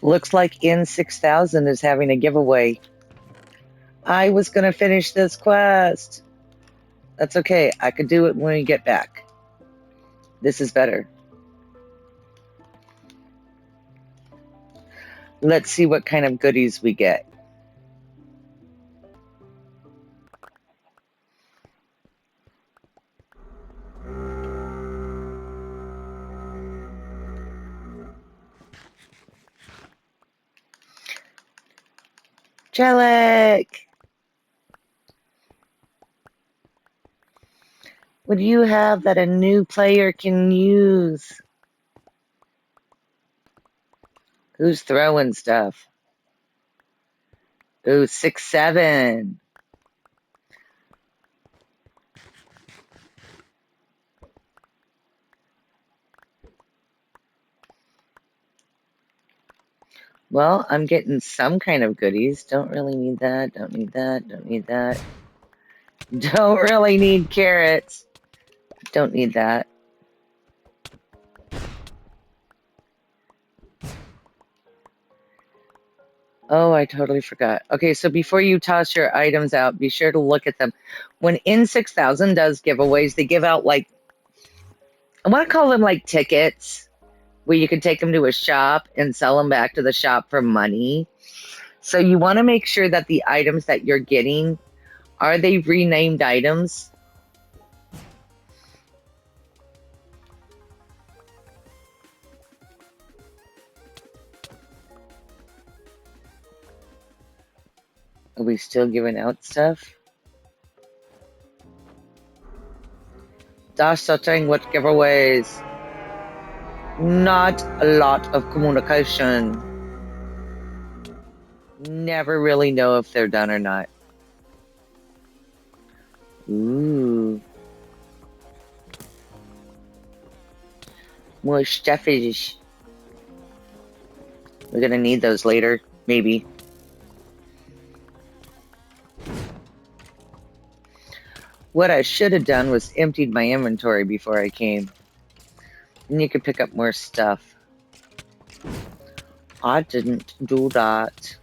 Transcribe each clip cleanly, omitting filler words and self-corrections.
Looks like N6000 is having a giveaway. I was going to finish this quest. That's okay. I could do it when we get back. This is better. Let's see what kind of goodies we get. Jellic! What do you have that a new player can use? Who's throwing stuff? Ooh, 6-7. Well, I'm getting some kind of goodies. Don't really need that. Don't need that. Don't need that. Don't really need carrots. Don't need that. Oh, I totally forgot. Okay, so before you toss your items out, be sure to look at them. When N6000 does giveaways, they give out like, I want to call them like tickets, where you can take them to a shop and sell them back to the shop for money. So you want to make sure that the items that you're getting, are they renamed items? Are we still giving out stuff? That's starting with giveaways. Not a lot of communication. Never really know if they're done or not. Ooh. More stuffish. We're gonna need those later, maybe. What I should have done was emptied my inventory before I came. And you could pick up more stuff. I didn't do that.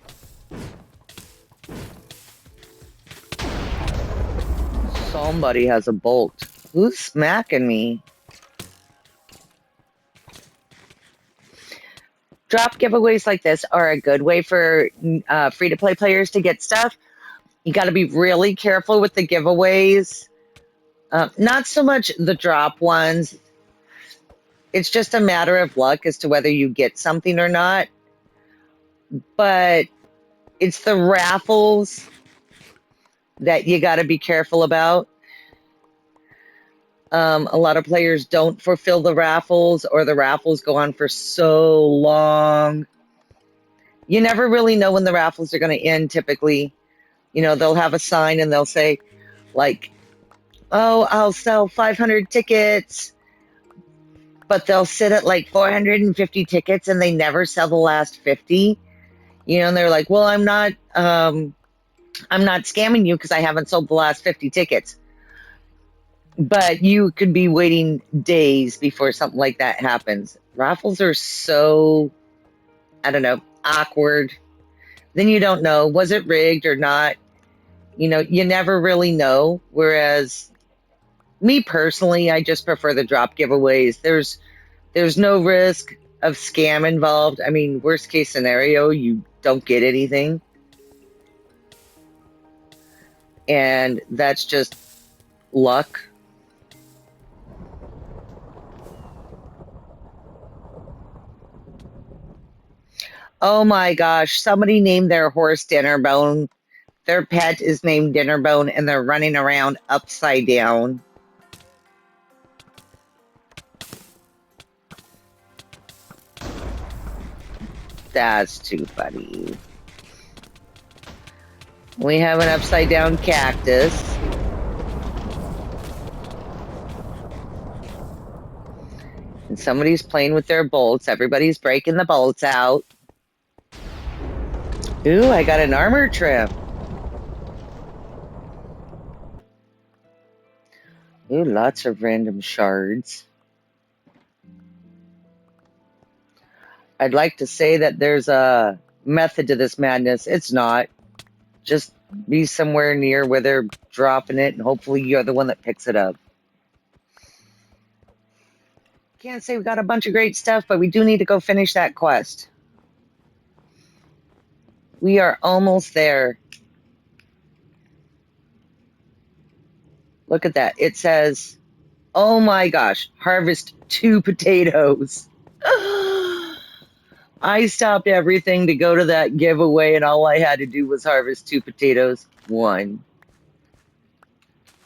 Somebody has a bolt. Who's smacking me? Drop giveaways like this are a good way for free-to-play players to get stuff. You got to be really careful with the giveaways. Not so much the drop ones. It's just a matter of luck as to whether you get something or not. But it's the raffles that you got to be careful about. A lot of players don't fulfill the raffles, or the raffles go on for so long. You never really know when the raffles are going to end, typically. You know, they'll have a sign and they'll say, like, oh, I'll sell 500 tickets. But they'll sit at like 450 tickets and they never sell the last 50. You know, and they're like, well, I'm not scamming you because I haven't sold the last 50 tickets. But you could be waiting days before something like that happens. Raffles are so, I don't know, awkward. Then you don't know, was it rigged or not? You know, you never really know. Whereas me personally, I just prefer the drop giveaways. There's no risk of scam involved. I mean, worst case scenario, you don't get anything. And that's just luck. Oh my gosh, somebody named their horse Dinnerbone. Their pet is named Dinnerbone and they're running around upside down. That's too funny. We have an upside down cactus. And somebody's playing with their bolts. Everybody's breaking the bolts out. Ooh, I got an armor trim. Ooh, lots of random shards. I'd like to say that there's a method to this madness. It's not. Just be somewhere near where they're dropping it, and hopefully you're the one that picks it up. Can't say we got a bunch of great stuff, but we do need to go finish that quest. We are almost there. Look at that. It says, oh my gosh, harvest 2 potatoes. I stopped everything to go to that giveaway, and all I had to do was harvest 2 potatoes. 1,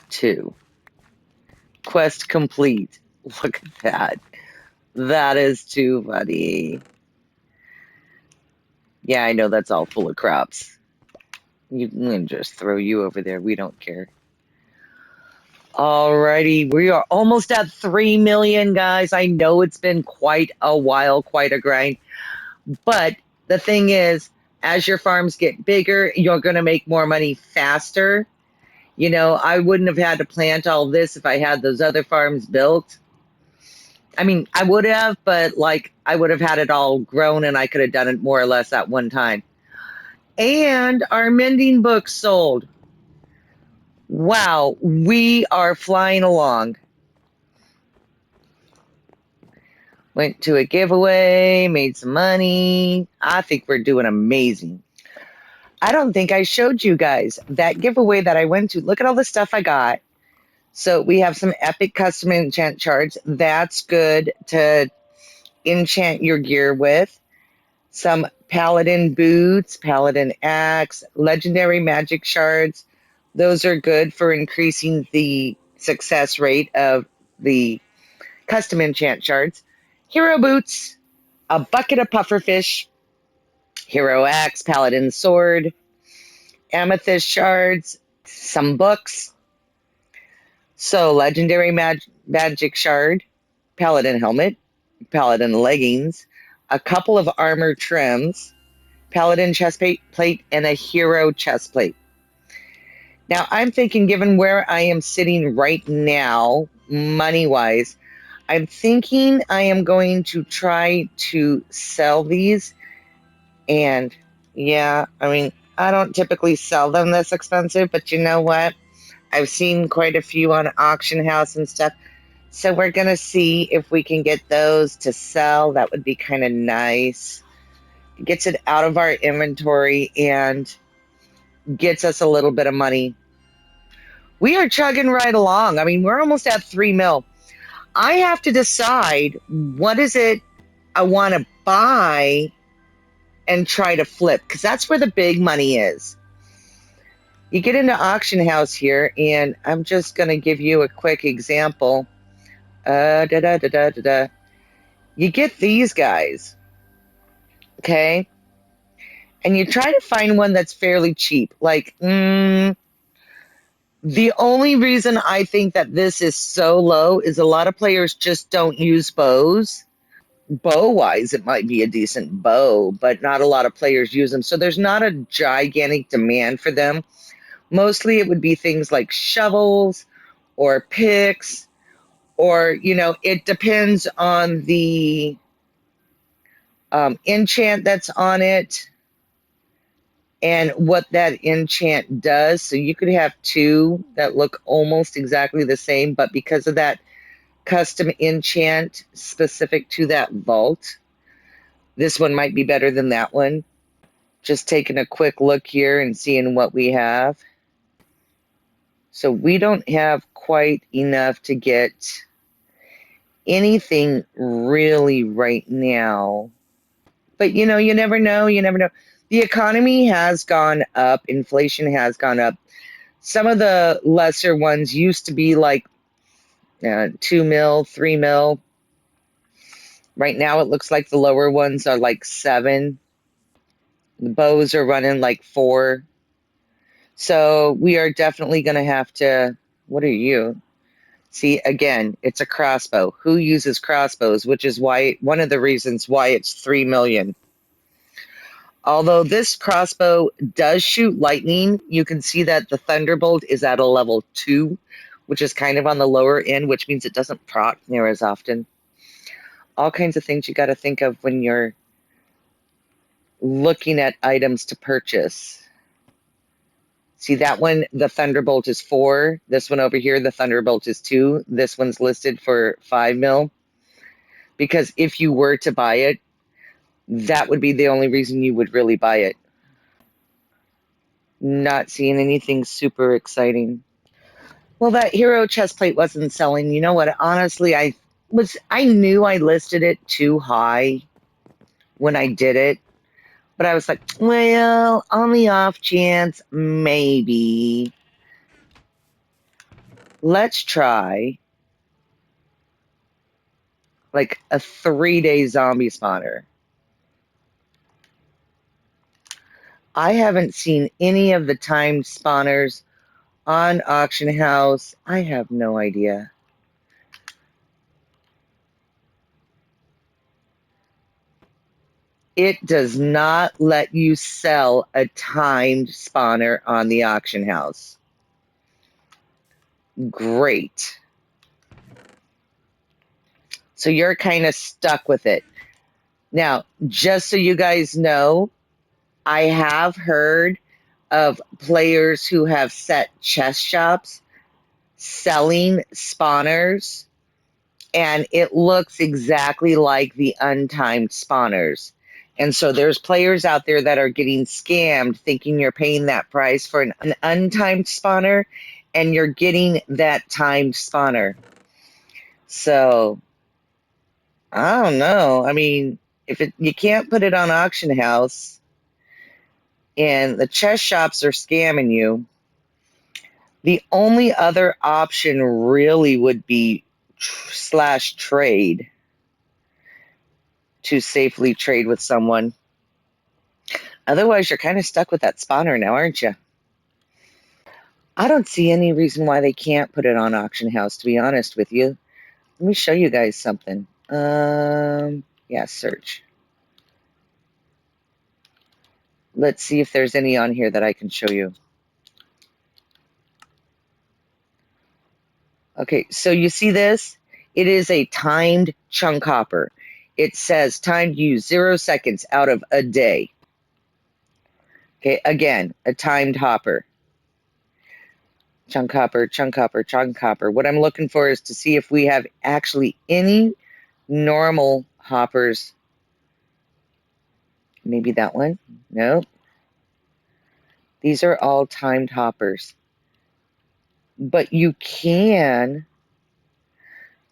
2. Quest complete. Look at that. That is too funny. Yeah, I know that's all full of crops. You can just throw you over there. We don't care. Alrighty, we are almost at 3 million, guys. I know it's been quite a while, quite a grind. But the thing is, as your farms get bigger, you're going to make more money faster. You know, I wouldn't have had to plant all this if I had those other farms built. I mean, I would have, but like I would have had it all grown and I could have done it more or less at one time. And our mending book sold. Wow, we are flying along. Went to a giveaway, made some money. I think we're doing amazing. I don't think I showed you guys that giveaway that I went to. Look at all the stuff I got. So we have some epic custom enchant charts. That's good to enchant your gear with. Some paladin boots, paladin axe, legendary magic shards. Those are good for increasing the success rate of the custom enchant shards. Hero boots, a bucket of pufferfish, hero axe, paladin sword, amethyst shards, some books. So legendary magic shard, paladin helmet, paladin leggings, a couple of armor trims, paladin chest plate, and a hero chest plate. Now, I'm thinking, given where I am sitting right now, money-wise, I'm thinking I am going to try to sell these. And, yeah, I mean, I don't typically sell them this expensive, but you know what? I've seen quite a few on auction house and stuff. So we're going to see if we can get those to sell. That would be kind of nice. It gets it out of our inventory and gets us a little bit of money. We are chugging right along. I mean, we're almost at 3 mil. I have to decide what is it I want to buy and try to flip, because that's where the big money is. You get into auction house here, and I'm just going to give you a quick example. You get these guys, okay? And you try to find one that's fairly cheap. Like, the only reason I think that this is so low is a lot of players just don't use bows. Bow-wise, it might be a decent bow, but not a lot of players use them. So there's not a gigantic demand for them. Mostly it would be things like shovels or picks, or, you know, it depends on the enchant that's on it and what that enchant does. So you could have 2 that look almost exactly the same, but because of that custom enchant specific to that vault, this one might be better than that one. Just taking a quick look here and seeing what we have. So we don't have quite enough to get anything really right now. But, you know, you never know. You never know. The economy has gone up. Inflation has gone up. Some of the lesser ones used to be like 2 mil, 3 mil. Right now it looks like the lower ones are like 7. The bows are running like 4. So we are definitely going to have to, what are you? See, again, it's a crossbow. Who uses crossbows? Which is why, one of the reasons why it's 3 million. Although this crossbow does shoot lightning, you can see that the Thunderbolt is at a level 2, which is kind of on the lower end, which means it doesn't proc near as often. All kinds of things you got to think of when you're looking at items to purchase. See that one, the Thunderbolt is 4. This one over here, the Thunderbolt is 2. This one's listed for 5 mil. Because if you were to buy it, that would be the only reason you would really buy it. Not seeing anything super exciting. Well, that hero chest plate wasn't selling. You know what? Honestly, I knew I listed it too high when I did it. But I was like, well, on the off chance, maybe. Let's try like a 3-day zombie spawner. I haven't seen any of the timed spawners on Auction House. I have no idea. It does not let you sell a timed spawner on the Auction House. Great. So you're kind of stuck with it. Now, just so you guys know, I have heard of players who have set chest shops selling spawners, and it looks exactly like the untimed spawners. And so there's players out there that are getting scammed thinking you're paying that price for an untimed spawner, and you're getting that timed spawner. So, I don't know. I mean, you can't put it on Auction House, and the chest shops are scamming you, the only other option really would be slash trade, to safely trade with someone. Otherwise, you're kind of stuck with that spawner now, aren't you? I don't see any reason why they can't put it on Auction House, to be honest with you. Let me show you guys something. Yeah, search. Let's see if there's any on here that I can show you. Okay, so you see this? It is a timed chunk hopper. It says timed use 0 seconds out of a day. Okay, again, a timed hopper. Chunk hopper, chunk hopper, chunk hopper. What I'm looking for is to see if we have actually any normal hoppers. Maybe that one? Nope. These are all timed hoppers. But you can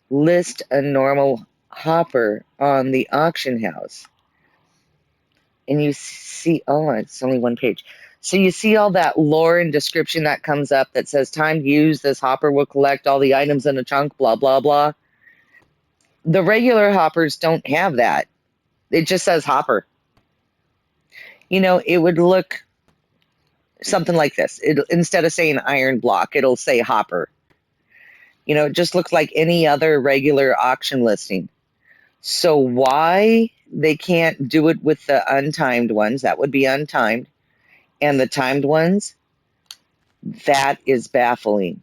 list a normal hopper on the auction house. And you see, oh, it's only one page. So you see all that lore and description that comes up that says time use, this hopper will collect all the items in a chunk, blah, blah, blah. The regular hoppers don't have that. It just says hopper. You know, it would look something like this. Instead of saying iron block, it'll say hopper. You know, it just looks like any other regular auction listing. So why they can't do it with the untimed ones, that would be untimed, and the timed ones, that is baffling.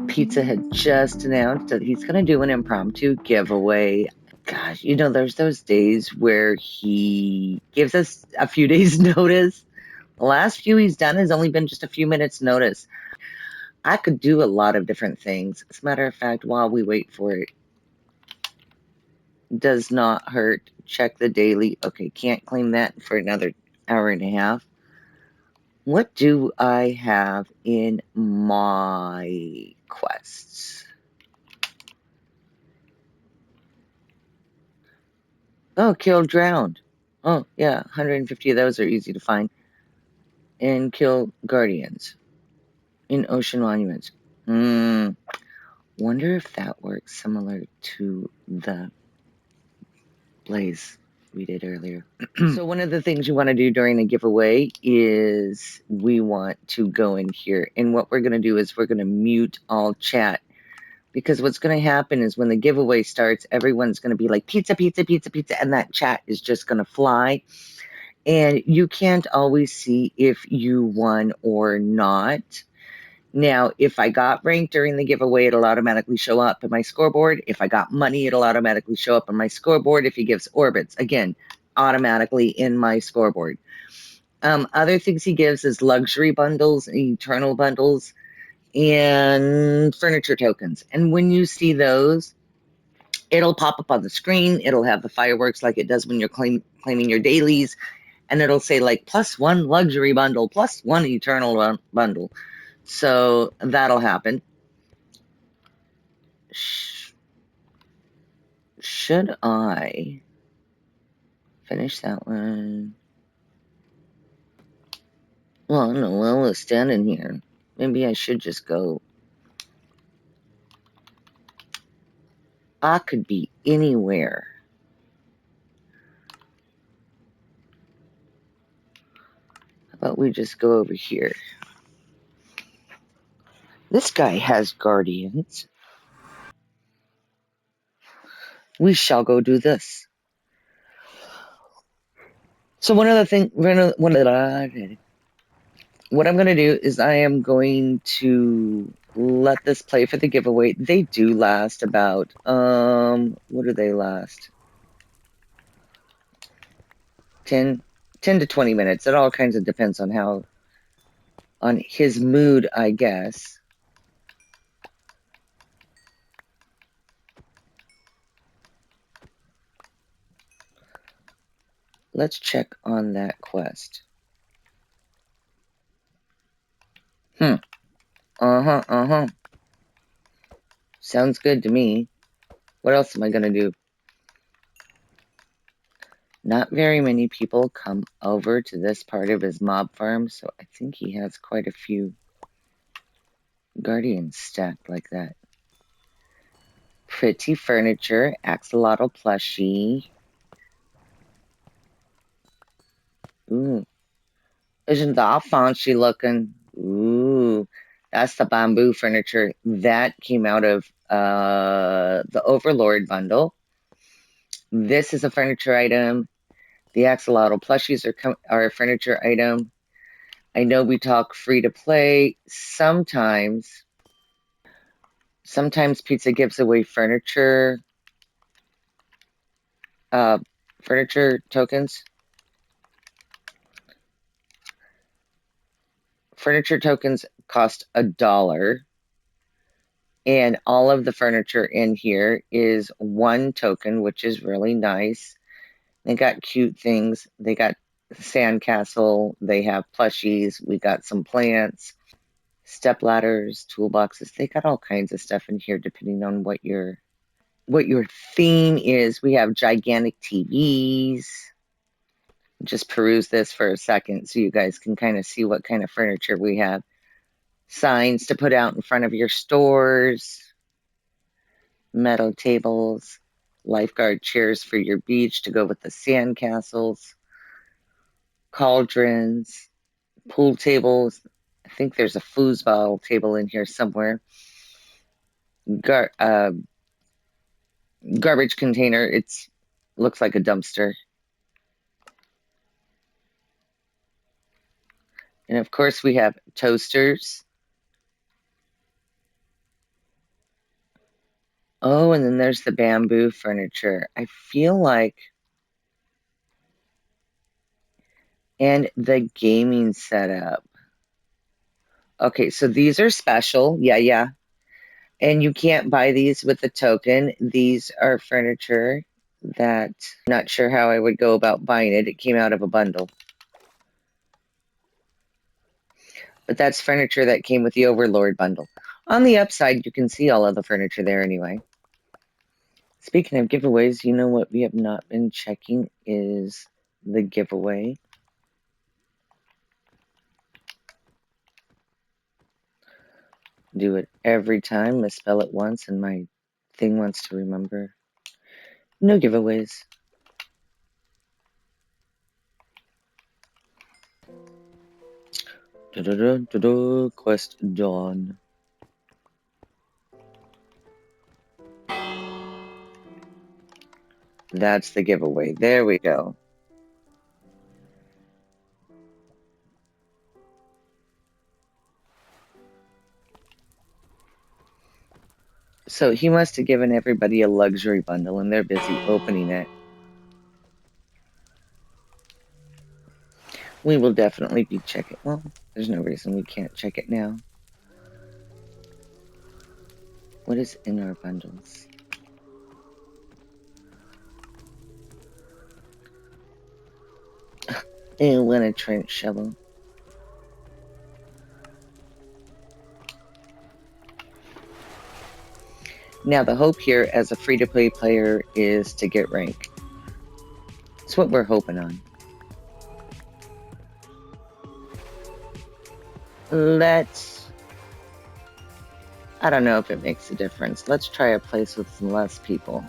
Pizza had just announced that he's going to do an impromptu giveaway. Gosh, you know, there's those days where he gives us a few days' notice. The last few he's done has only been just a few minutes' notice. I could do a lot of different things. As a matter of fact, while we wait for it, does not hurt. Check the daily. Okay, can't claim that for another hour and a half. What do I have in my quests? Oh, kill drowned. Oh, yeah, 150 of those are easy to find. And kill guardians in ocean monuments. Wonder if that works similar to the Blaze we did earlier. So one of the things you want to do during a giveaway is we want to go in here, and what we're going to do is we're going to mute all chat, because what's going to happen is when the giveaway starts, everyone's going to be like pizza, pizza, pizza, pizza, and that chat is just going to fly, and you can't always see if you won or not. Now, if I got ranked during the giveaway, it'll automatically show up in my scoreboard. If I got money, it'll automatically show up in my scoreboard. If he gives orbits, again, automatically in my scoreboard. Other things he gives is luxury bundles, eternal bundles, and furniture tokens. And when you see those, it'll pop up on the screen. It'll have the fireworks like it does when you're claiming your dailies. And it'll say like +1 luxury bundle, +1 eternal bundle. So that'll happen. Should I finish that one? Well, no, I was standing here. Maybe I should just go. I could be anywhere. How about we just go over here? This guy has guardians. We shall go do this. So one other thing, what I'm going to do is I am going to let this play for the giveaway. They do last about, what do they last? 10 to 20 minutes. It all kinds of depends on on his mood, I guess. Let's check on that quest. Sounds good to me. What else am I gonna do? Not very many people come over to this part of his mob farm, so I think he has quite a few guardians stacked like that. Pretty furniture, axolotl plushie. Ooh, isn't that fancy looking? Ooh, that's the bamboo furniture that came out of the Overlord bundle. This is a furniture item. The axolotl plushies are a furniture item. I know we talk free to play. Sometimes Pizza gives away furniture tokens. Furniture tokens cost $1, and all of the furniture in here is 1 token, which is really nice. They got cute things. They got sandcastle. They have plushies. We got some plants, step ladders, toolboxes. They got all kinds of stuff in here depending on what your theme is. We have gigantic TVs. Just peruse this for a second so you guys can kind of see what kind of furniture we have. Signs to put out in front of your stores. Metal tables. Lifeguard chairs for your beach to go with the sandcastles. Cauldrons. Pool tables. I think there's a foosball table in here somewhere. Garbage container. It's looks like a dumpster. And of course we have toasters. Oh, and then there's the bamboo furniture. I feel like, and the gaming setup. Okay, so these are special. Yeah. And you can't buy these with a token. These are furniture that I'm not sure how I would go about buying it. It came out of a bundle. But that's furniture that came with the Overlord bundle. On the upside, you can see all of the furniture there anyway. Speaking of giveaways, you know what we have not been checking is the giveaway. Do it every time, misspell it once, and my thing wants to remember. No giveaways. Quest Dawn. That's the giveaway. There we go. So he must have given everybody a luxury bundle and they're busy opening it. We will definitely be checking. Well, there's no reason we can't check it now. What is in our bundles? Ew, and a trench shovel. Now, the hope here as a free-to-play player is to get rank. It's what we're hoping on. I don't know if it makes a difference. Let's try a place with some less people.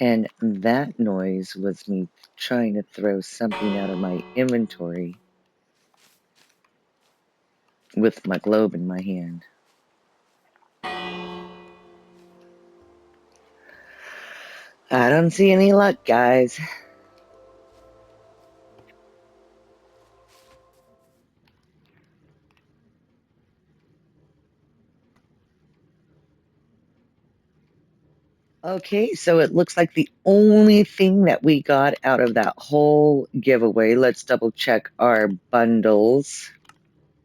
And that noise was me trying to throw something out of my inventory with my globe in my hand. I don't see any luck, guys. Okay, so it looks like the only thing that we got out of that whole giveaway, let's double check our bundles.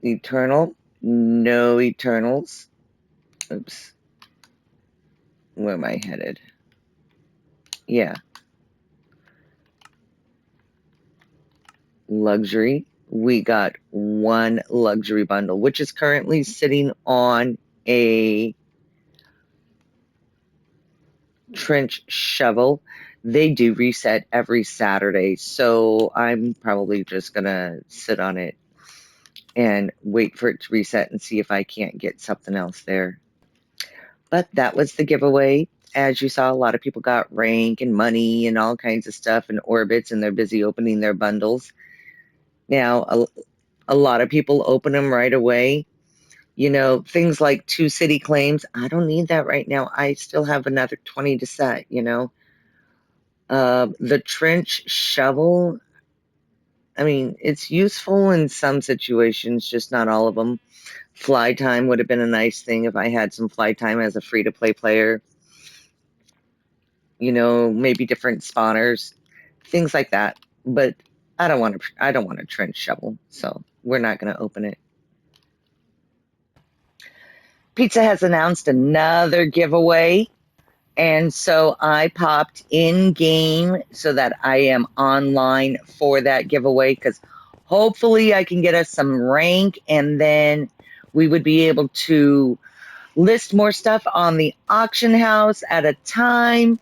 Eternal, no Eternals. Oops. Where am I headed? Yeah. Luxury. We got one luxury bundle, which is currently sitting on a trench shovel. They do reset every Saturday, so I'm probably just gonna sit on it and wait for it to reset and see if I can't get something else there. But that was the giveaway. As you saw, a lot of people got rank and money and all kinds of stuff and orbits, and they're busy opening their bundles. Now, a lot of people open them right away. You know, things like 2 city claims, I don't need that right now. I still have another 20 to set, you know. The trench shovel, I mean, it's useful in some situations, just not all of them. Fly time would have been a nice thing if I had some fly time as a free-to-play player. You know, maybe different spawners, things like that. But I don't want a trench shovel, so we're not going to open it. Pizza has announced another giveaway, and so I popped in game so that I am online for that giveaway because hopefully I can get us some rank, and then we would be able to list more stuff on the auction house at a time.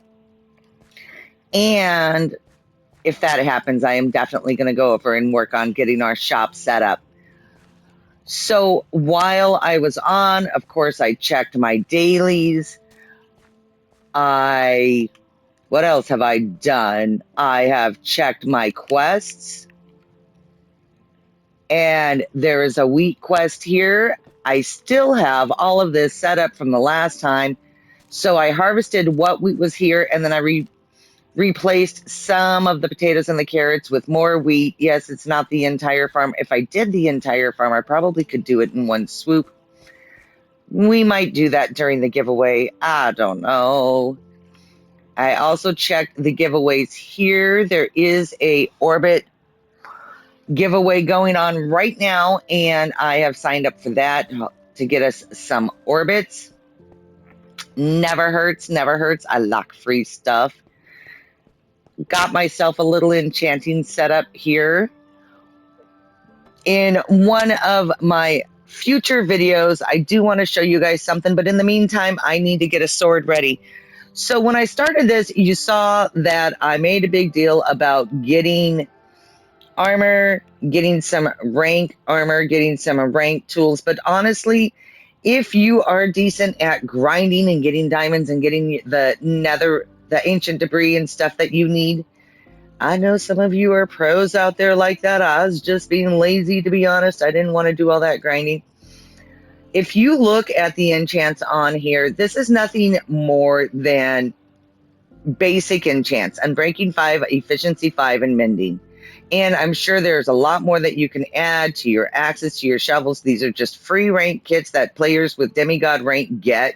And if that happens, I am definitely going to go over and work on getting our shop set up. So while I was on, of course, I checked my dailies. What else have I done? I have checked my quests. And there is a wheat quest here. I still have all of this set up from the last time. So I harvested what wheat was here, and then I replaced some of the potatoes and the carrots with more wheat. Yes, it's not the entire farm. If I did the entire farm, I probably could do it in one swoop. We might do that during the giveaway. I don't know. I also checked the giveaways here. There is a orbit giveaway going on right now, and I have signed up for that to get us some orbits. Never hurts, never hurts. I like free stuff. Got myself a little enchanting setup here. In one of my future videos, I do want to show you guys something, but in the meantime, I need to get a sword ready. So when I started this, you saw that I made a big deal about getting armor, getting some rank armor, getting some rank tools. But honestly, if you are decent at grinding and getting diamonds and getting the nether, the ancient debris and stuff that you need, I know some of you are pros out there like that. I was just being lazy, to be honest. I didn't want to do all that grinding. If you look at the enchants on here, this is nothing more than basic enchants: Unbreaking 5, Efficiency 5, and Mending. And I'm sure there's a lot more that you can add to your axes, to your shovels. These are just free rank kits that players with demigod rank get.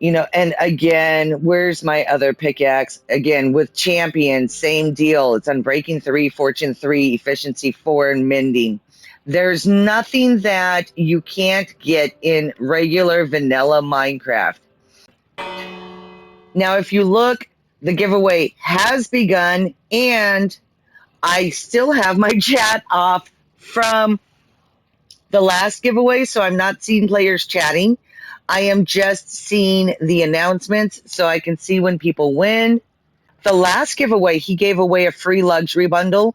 You know, and again, where's my other pickaxe? Again, with champion, same deal. It's Unbreaking 3, Fortune 3, Efficiency 4, and Mending. There's nothing that you can't get in regular vanilla Minecraft. Now, if you look, the giveaway has begun, and I still have my chat off from the last giveaway, so I'm not seeing players chatting. I am just seeing the announcements so I can see when people win. The last giveaway, he gave away a free luxury bundle,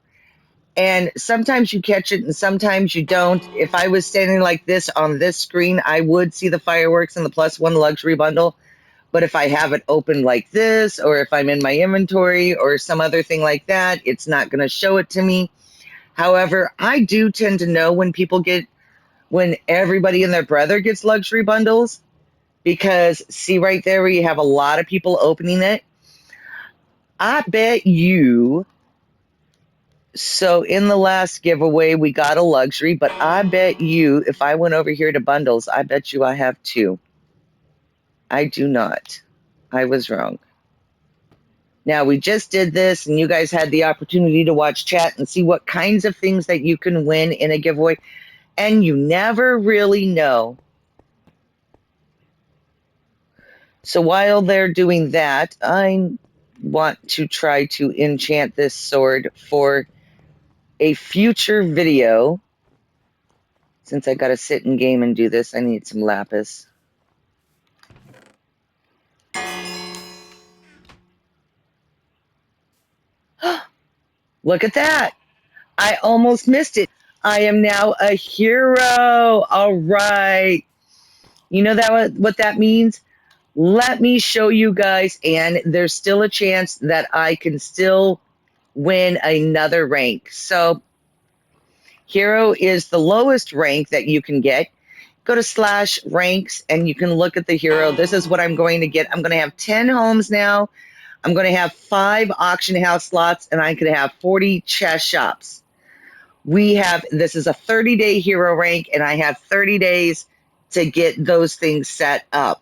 and sometimes you catch it and sometimes you don't. If I was standing like this on this screen, I would see the fireworks and the +1 luxury bundle. But if I have it open like this, or if I'm in my inventory or some other thing like that, it's not going to show it to me. However, I do tend to know when everybody and their brother gets luxury bundles, because see right there where you have a lot of people opening it. I bet you, so in the last giveaway, we got a luxury, but I bet you, if I went over here to bundles, I bet you I have 2. I do not. I was wrong. Now, we just did this, and you guys had the opportunity to watch chat and see what kinds of things that you can win in a giveaway, and you never really know. So while they're doing that, I want to try to enchant this sword for a future video. Since I got to sit in game and do this, I need some lapis. Look at that. I almost missed it. I am now a hero. All right. You know what that means? Let me show you guys, and there's still a chance that I can still win another rank. So hero is the lowest rank that you can get. Go to /ranks and you can look at the hero. This is what I'm going to get. I'm going to have 10 homes now. I'm going to have 5 auction house slots, and I could have 40 chest shops. This is a 30-day hero rank, and I have 30 days to get those things set up.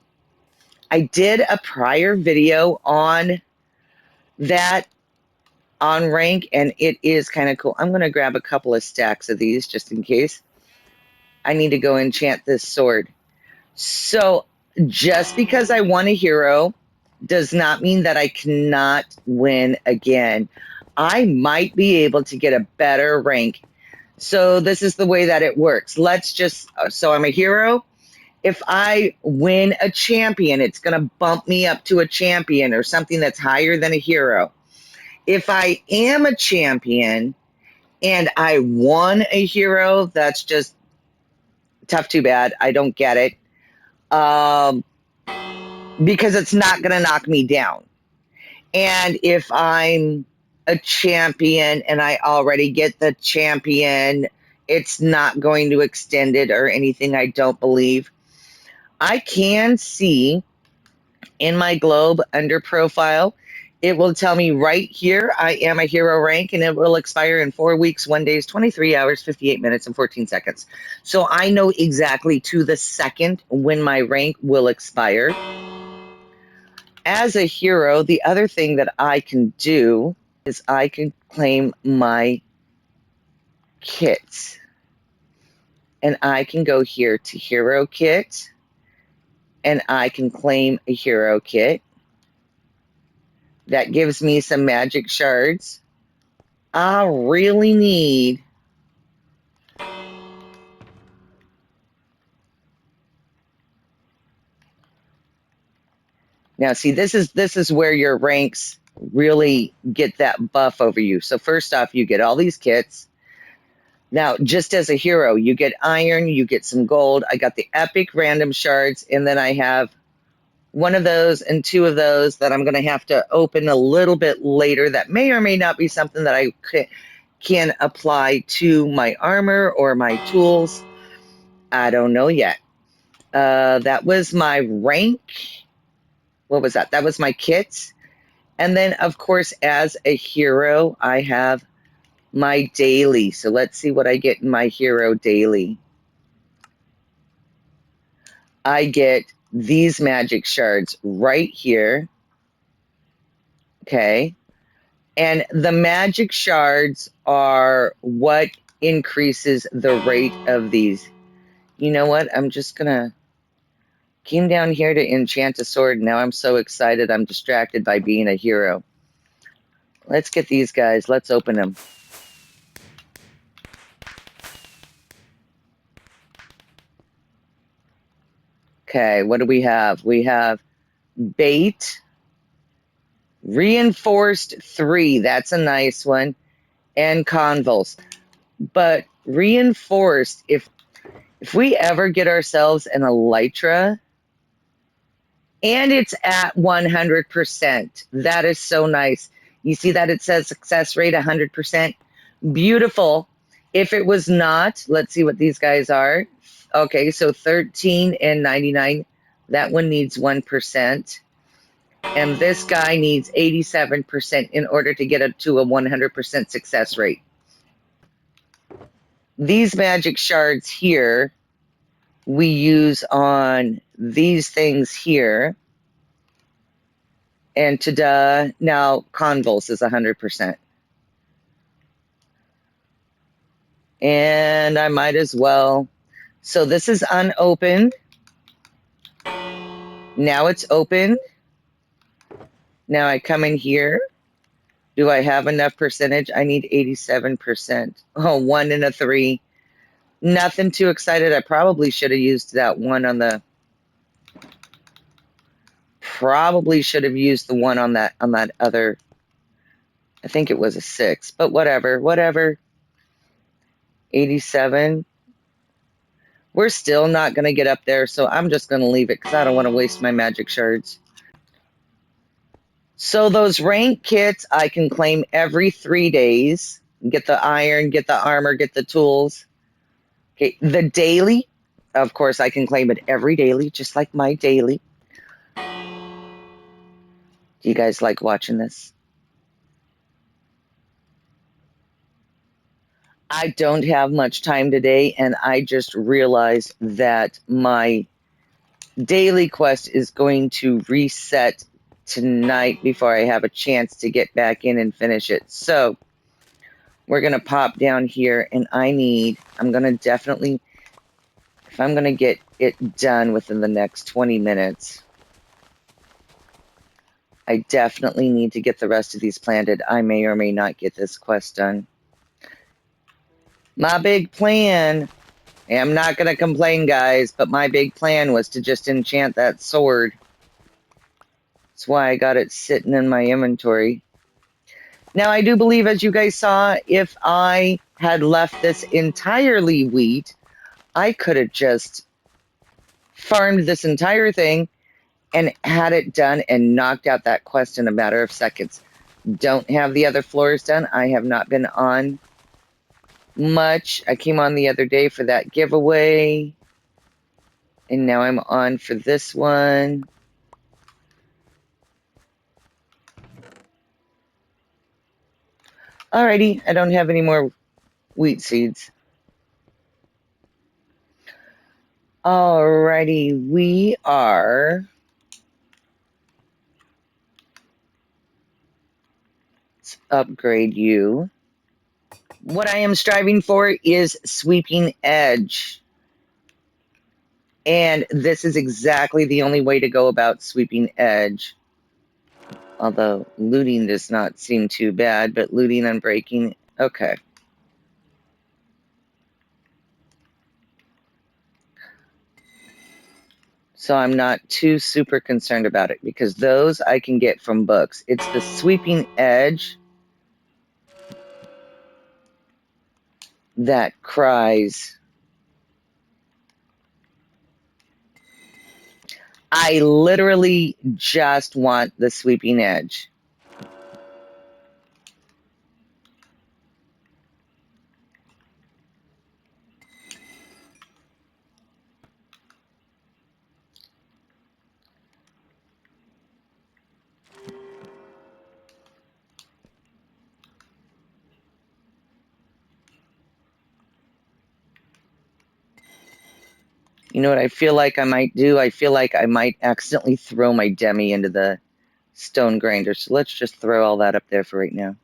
I did a prior video on that, on rank, and it is kind of cool. I'm going to grab a couple of stacks of these just in case. I need to go enchant this sword. So just because I won a hero does not mean that I cannot win again. I might be able to get a better rank. So this is the way that it works. So I'm a hero. If I win a champion, it's going to bump me up to a champion or something that's higher than a hero. If I am a champion and I won a hero, that's just tough, too bad. I don't get it. Because it's not going to knock me down. And if I'm a champion and I already get the champion, it's not going to extend it or anything, I don't believe. I can see in my globe under profile, it will tell me right here, I am a hero rank, and it will expire in 4 weeks, 1 day, 23 hours, 58 minutes, and 14 seconds. So I know exactly to the second when my rank will expire. As a hero, the other thing that I can do is I can claim my kits. And I can go here to hero kit, and I can claim a hero kit. That gives me some magic shards. I really need Now, see, this is where your ranks really get that buff over you. So first off, you get all these kits. Now, just as a hero, you get iron, you get some gold. I got the epic random shards, and then I have one of those and two of those that I'm going to have to open a little bit later. That may or may not be something that I can apply to my armor or my tools. I don't know yet. That was my rank. What was that? That was my kits. And then, of course, as a hero, I have my daily. So let's see what I get in my hero daily. I get these magic shards right here. Okay. And the magic shards are what increases the rate of these. You know what? I'm just going to came down here to enchant a sword. Now I'm so excited. I'm distracted by being a hero. Let's get these guys. Let's open them. Okay, what do we have? We have bait, reinforced 3. That's a nice one. And convulse. But reinforced, if we ever get ourselves an elytra, and it's at 100%. That is so nice. You see that it says success rate 100%? Beautiful. If it was not, let's see what these guys are. Okay, so 13 and 99. That one needs 1%. And this guy needs 87% in order to get to a 100% success rate. These magic shards here, we use on these things here. And ta-da, now convulse is 100%. And I might as well. So this is unopened. Now it's open. Now I come in here. Do I have enough percentage? I need 87%. Oh, 1 and a 3. Nothing too excited. I probably should have used that one on the... Probably should have used the one on that other... I think it was a 6, but whatever. 87. We're still not going to get up there, so I'm just going to leave it because I don't want to waste my magic shards. So those rank kits I can claim every 3 days. Get the iron, get the armor, get the tools. Okay, the daily, of course, I can claim it every daily, just like my daily. Do you guys like watching this? I don't have much time today, and I just realized that my daily quest is going to reset tonight before I have a chance to get back in and finish it. So we're going to pop down here, and I'm going to definitely, if I'm going to get it done within the next 20 minutes, I definitely need to get the rest of these planted. I may or may not get this quest done. My big plan, and I'm not going to complain, guys, but my big plan was to just enchant that sword. That's why I got it sitting in my inventory. Now, I do believe, as you guys saw, if I had left this entirely wheat, I could have just farmed this entire thing and had it done and knocked out that quest in a matter of seconds. Don't have the other floors done. I have not been on much. I came on the other day for that giveaway, and now I'm on for this one. Alrighty, I don't have any more wheat seeds. Alrighty, we are... Let's upgrade you. What I am striving for is sweeping edge. And this is exactly the only way to go about sweeping edge. Although looting does not seem too bad, but looting and breaking, okay. So I'm not too super concerned about it because those I can get from books. It's the sweeping edge that cries. I literally just want the sweeping edge. You know what I feel like I might do? I feel like I might accidentally throw my demi into the stone grinder. So let's just throw all that up there for right now.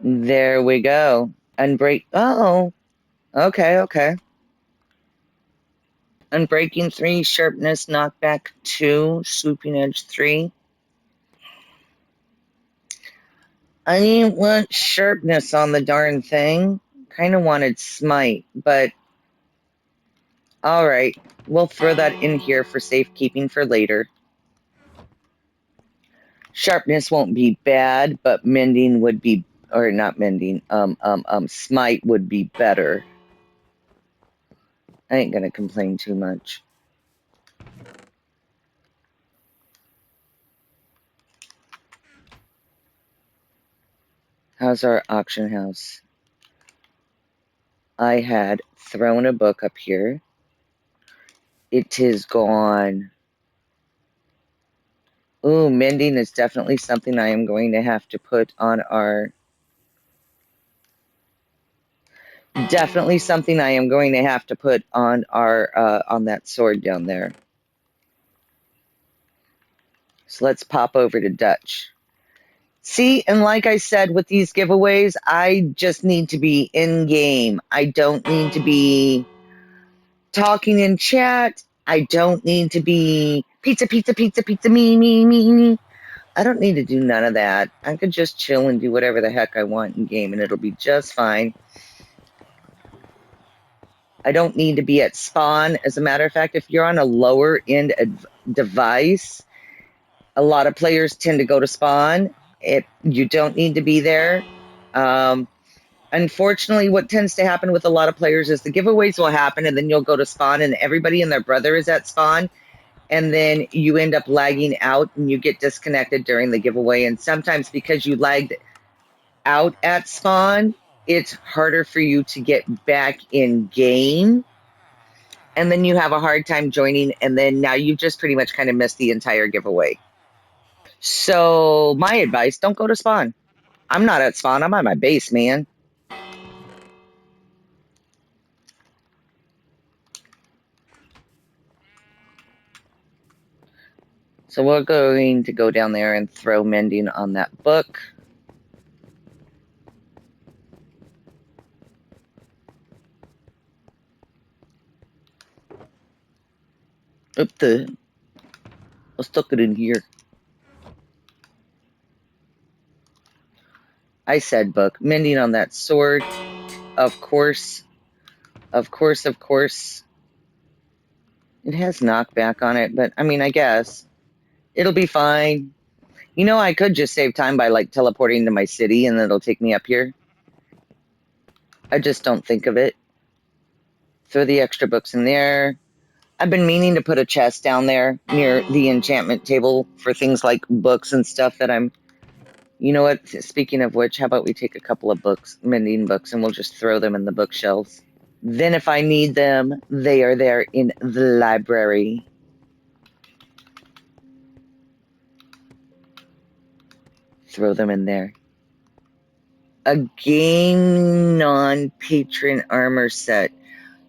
There we go. Unbreak. Oh, okay, okay. Unbreaking 3, sharpness, knockback 2, swooping edge 3. I didn't want sharpness on the darn thing. Kind of wanted smite, but all right. We'll throw that in here for safekeeping for later. Sharpness won't be bad, but mending would be, or not mending, smite would be better. I ain't gonna complain too much. How's our auction house? I had thrown a book up here. It is gone. Ooh, mending is definitely something I am going to have to put on our... Definitely something I am going to have to put on our, on that sword down there. So let's pop over to Dutch. See, and like I said with these giveaways, I just need to be in game. I don't need to be talking in chat. I don't need to be pizza, pizza, pizza, pizza, me. I don't need to do none of that. I could just chill and do whatever the heck I want in game, and it'll be just fine. I don't need to be at spawn. As a matter of fact, if you're on a lower end device, a lot of players tend to go to spawn. You don't need to be there. Unfortunately, what tends to happen with a lot of players is the giveaways will happen, and then you'll go to spawn, and everybody and their brother is at spawn, and then you end up lagging out, and you get disconnected during the giveaway. And sometimes because you lagged out at spawn, it's harder for you to get back in game, and then you have a hard time joining, and then now you've just pretty much kind of missed the entire giveaway. So my advice, don't go to spawn. I'm not at spawn. I'm at my base, man. So we're going to go down there and throw mending on that book. I stuck it in here. I said book. Mending on that sword. Of course. Of course, of course. It has knockback on it, but I mean, I guess it'll be fine. You know, I could just save time by like teleporting to my city and it'll take me up here. I just don't think of it. Throw the extra books in there. I've been meaning to put a chest down there near the enchantment table for things like books and stuff that I'm... You know what? Speaking of which, how about we take a couple of books, mending books, and we'll just throw them in the bookshelves. Then if I need them, they are there in the library. Throw them in there. A game non-patron armor set.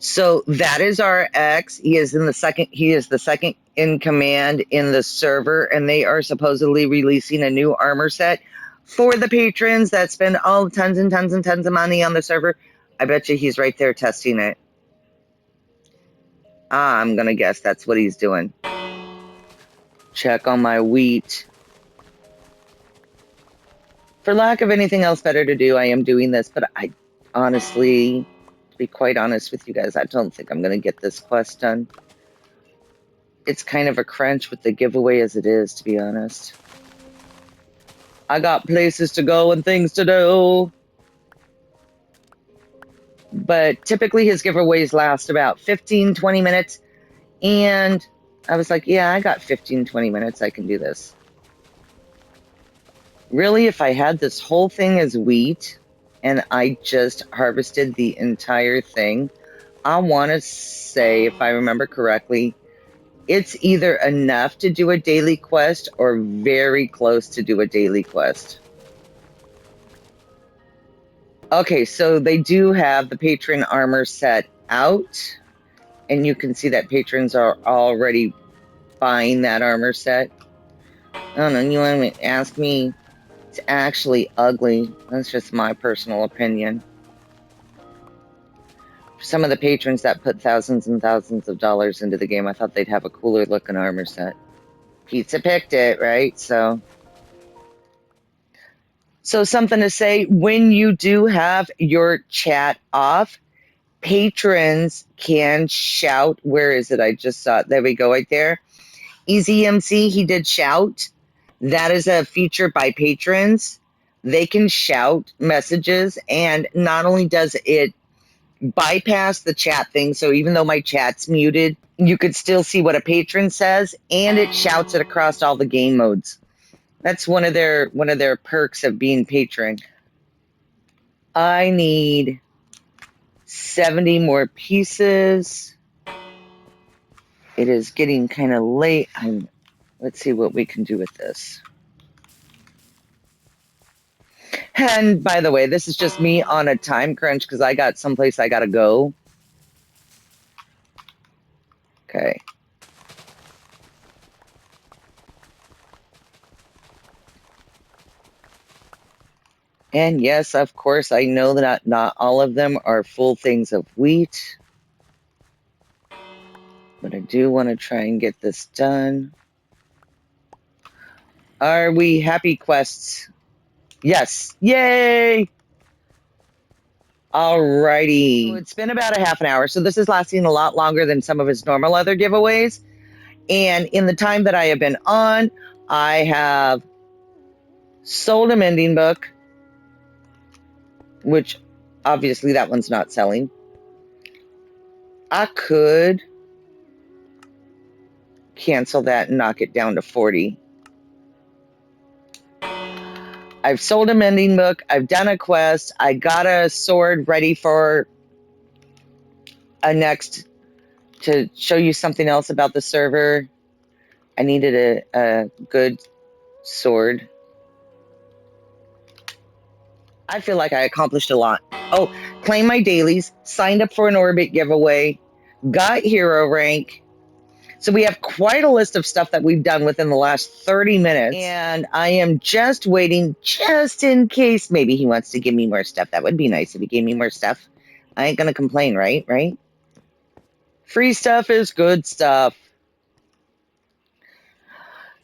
So that is our X. He is the second in command in the server, and they are supposedly releasing a new armor set for the patrons that spend tons and tons and tons of money on the server. I bet you he's right there testing it. I'm gonna guess that's what he's doing. Check on my wheat. For lack of anything else better to do, I am doing this, but I honestly, to be quite honest with you guys, I don't think I'm gonna get this quest done. It's kind of a crunch with the giveaway as it is, to be honest. I got places to go and things to do. But typically his giveaways last about 15, 20 minutes. And I was like, yeah, I got 15, 20 minutes. I can do this. Really, if I had this whole thing as wheat and I just harvested the entire thing, I want to say, if I remember correctly, it's either enough to do a daily quest or very close to do a daily quest. Okay, so they do have the patron armor set out, and you can see that patrons are already buying that armor set. I don't know, you want to ask me? It's actually ugly. That's just my personal opinion. For some of the patrons that put thousands and thousands of dollars into the game, I thought they'd have a cooler looking armor set. Pizza picked it, right? So something to say, when you do have your chat off, patrons can shout. Where is it? I just saw it. There we go, right there. Easy MC, he did shout. That is a feature by patrons. They can shout messages, and not only does it bypass the chat thing, so even though my chat's muted, you could still see what a patron says, and it shouts it across all the game modes. That's one of their perks of being patron. I need 70 more pieces. It is getting kind of late. Let's see what we can do with this. And by the way, this is just me on a time crunch because I got someplace I gotta go. Okay. And yes, of course, I know that not all of them are full things of wheat. But I do want to try and get this done. Are we happy, quests? Yes. Yay! Alrighty. So it's been about a half an hour, so this is lasting a lot longer than some of his normal other giveaways. And in the time that I have been on, I have sold a mending book, which obviously that one's not selling. I could cancel that and knock it down to 40. I've sold a mending book. I've done a quest. I got a sword ready for a next to show you something else about the server. I needed a good sword. I feel like I accomplished a lot. Oh, claim my dailies, signed up for an orbit giveaway, got hero rank. So we have quite a list of stuff that we've done within the last 30 minutes. And I am just waiting, just in case maybe he wants to give me more stuff. That would be nice if he gave me more stuff. I ain't gonna complain, right? Right? Free stuff is good stuff.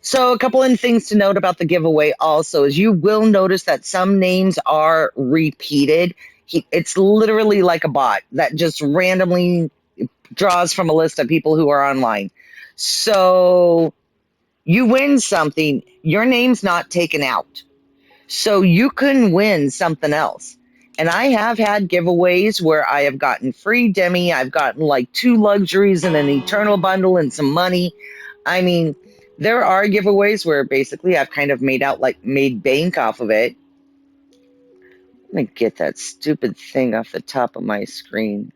So a couple of things to note about the giveaway also is you will notice that some names are repeated. It's literally like a bot that just randomly draws from a list of people who are online. So you win something, your name's not taken out. So you can win something else. And I have had giveaways where I have gotten free demi. I've gotten like 2 luxuries and an eternal bundle and some money. I mean, there are giveaways where basically I've kind of made bank off of it. Let me get that stupid thing off the top of my screen.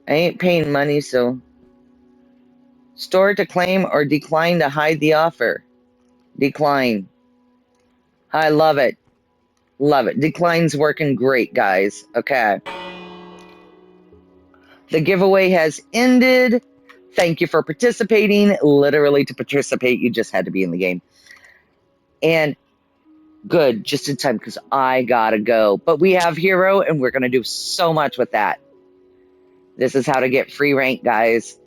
I ain't paying money, so store to claim or decline to hide the offer. Decline. I love it. Love it. Decline's working great, guys. Okay. The giveaway has ended. Thank you for participating. Literally, to participate, you just had to be in the game. And Good, just in time because I gotta go. But we have Hero, and we're gonna do so much with that. This is how to get free rank, guys.